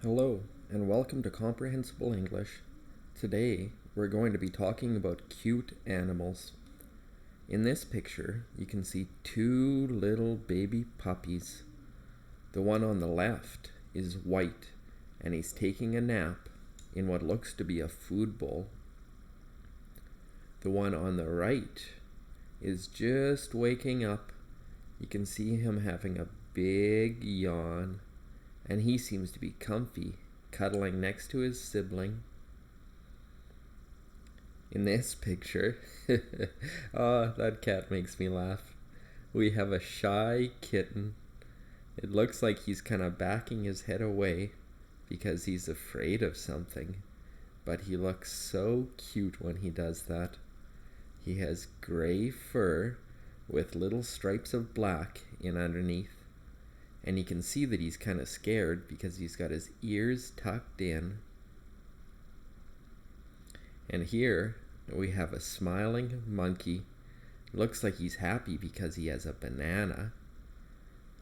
Hello, and welcome to Comprehensible English. Today, we're going to be talking about cute animals. In this picture, you can see two little baby puppies. The one on the left is white, and he's taking a nap in what looks to be a food bowl. The one on the right is just waking up. You can see him having a big yawn, and he seems to be comfy, cuddling next to his sibling. In this picture, oh, that cat makes me laugh. We have a shy kitten. It looks like he's kind of backing his head away because he's afraid of something, but he looks so cute when he does that. He has gray fur with little stripes of black in underneath. And you can see that he's kind of scared because he's got his ears tucked in. And here we have a smiling monkey. Looks like he's happy because he has a banana.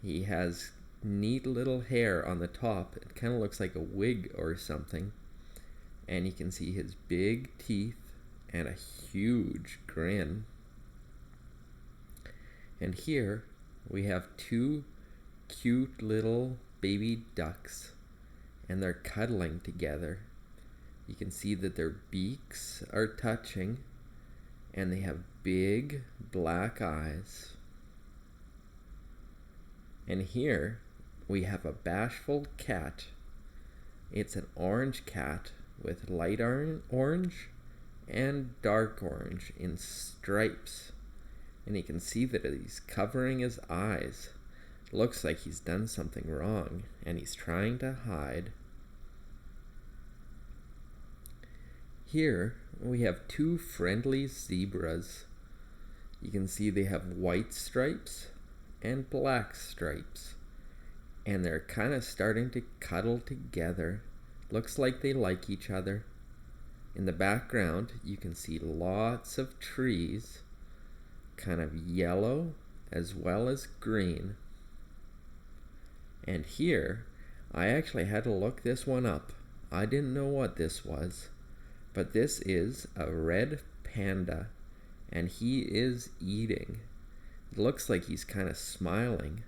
He has neat little hair on the top. It kind of looks like a wig or something. And you can see his big teeth and a huge grin. And here we have two cute little baby ducks, and they're cuddling together. You can see that their beaks are touching, and they have big black eyes. And here we have a Bashful cat. It's an orange cat with light orange and dark orange in stripes. And you can see that he's covering his eyes. Looks like he's done something wrong, and he's trying to hide. Here we have two friendly zebras. You can see they have white stripes and black stripes, and they're kind of starting to cuddle together. Looks like they like each other. In the background, you can see lots of trees, kind of yellow as well as green. And here, I actually had to look this one up. I didn't know what this was, but this is a red panda, and he is eating. It looks like he's kind of smiling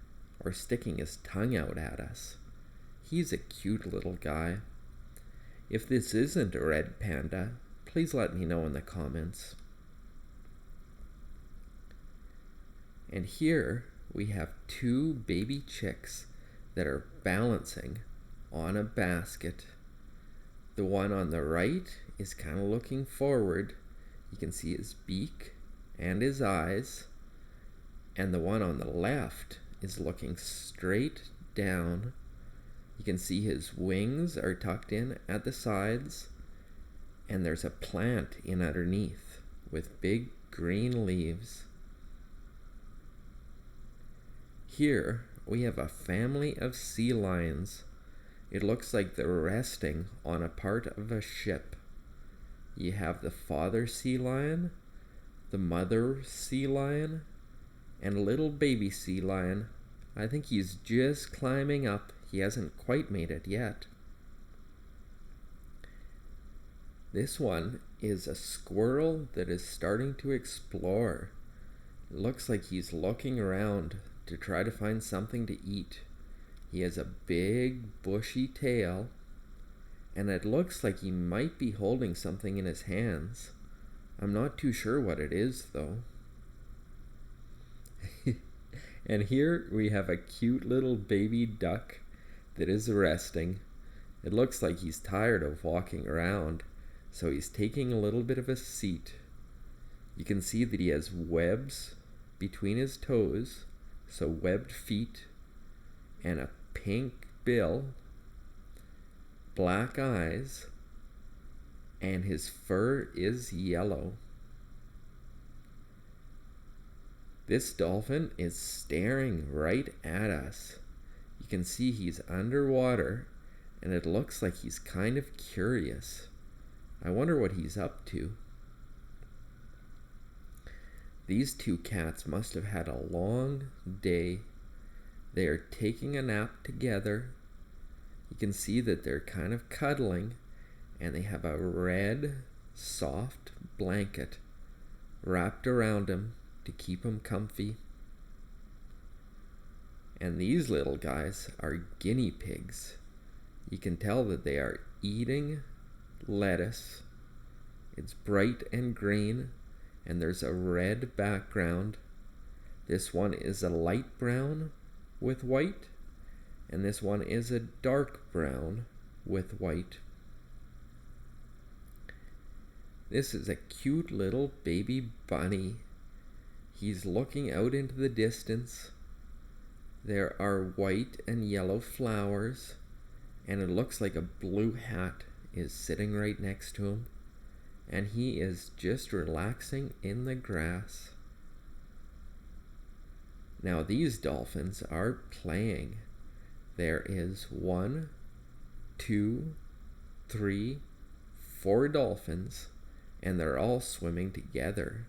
or sticking his tongue out at us. He's a cute little guy. If this isn't a red panda, please let me know in the comments. And here we have two baby chicks that are balancing on a basket. The one on the right is kind of looking forward. You can see his beak and his eyes. And the one on the left is looking straight down. You can see his wings are tucked in at the sides, and there's a plant in underneath with big green leaves. Here we have a family of sea lions. It looks like they're resting on a part of a ship. You have the father sea lion, the mother sea lion, and a little baby sea lion. I think he's just climbing up. He hasn't quite made it yet. This one is a squirrel that is starting to explore. It looks like he's looking around to try to find something to eat. He has a big bushy tail, and it looks like he might be holding something in his hands. I'm not too sure what it is though. And here we have a cute little baby duck that is resting. It looks like he's tired of walking around, so he's taking a little bit of a seat. You can see that he has webs between his toes, so webbed feet, and a pink bill, black eyes, and his fur is yellow. This dolphin is staring right at us. You can see he's underwater, and it looks like he's kind of curious. I wonder what he's up to. These two cats must have had a long day. They are taking a nap together, You can see that they're kind of cuddling, and they have a red, soft blanket wrapped around them to keep them comfy. And these little guys are guinea pigs. You can tell that they are eating lettuce. It's bright and green, and there's a red background. This one is a light brown with white, and this one is a dark brown with white. This is a cute little baby bunny. He's looking out into the distance. There are white and yellow flowers, and it looks like a blue hat is sitting right next to him, and he is just relaxing in the grass. Now these dolphins are playing. There is 1, 2, 3, 4 dolphins, and they're all swimming together.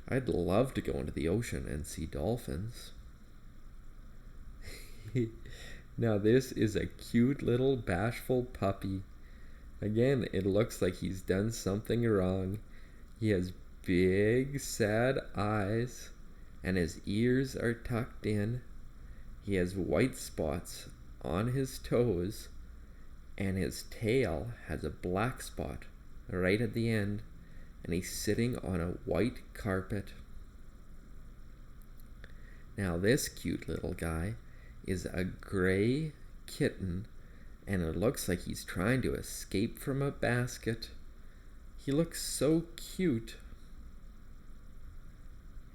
I'd love to go into the ocean and see dolphins. Now this is a cute little bashful puppy. Again, it looks like he's done something wrong. He has big, sad eyes, and his ears are tucked in. He has white spots on his toes, and his tail has a black spot right at the end, and he's sitting on a white carpet. Now this cute little guy is a gray kitten, and it looks like he's trying to escape from a basket. He looks so cute.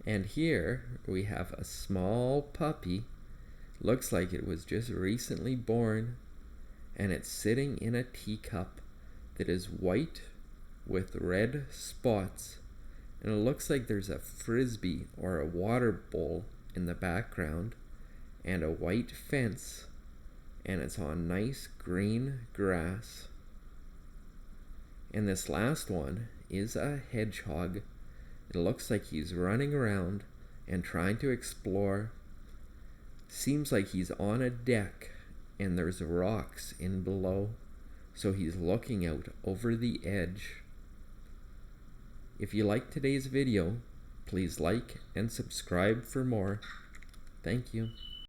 And here we have a small puppy. Looks like it was just recently born, and it's sitting in a teacup that is white with red spots, and it looks like there's a frisbee or a water bowl in the background, and a white fence, and it's on nice green grass. And this last one is a hedgehog. It looks like he's running around and trying to explore. Seems like he's on a deck, and there's rocks in below, so he's looking out over the edge. If you liked today's video, please like and subscribe for more. Thank you.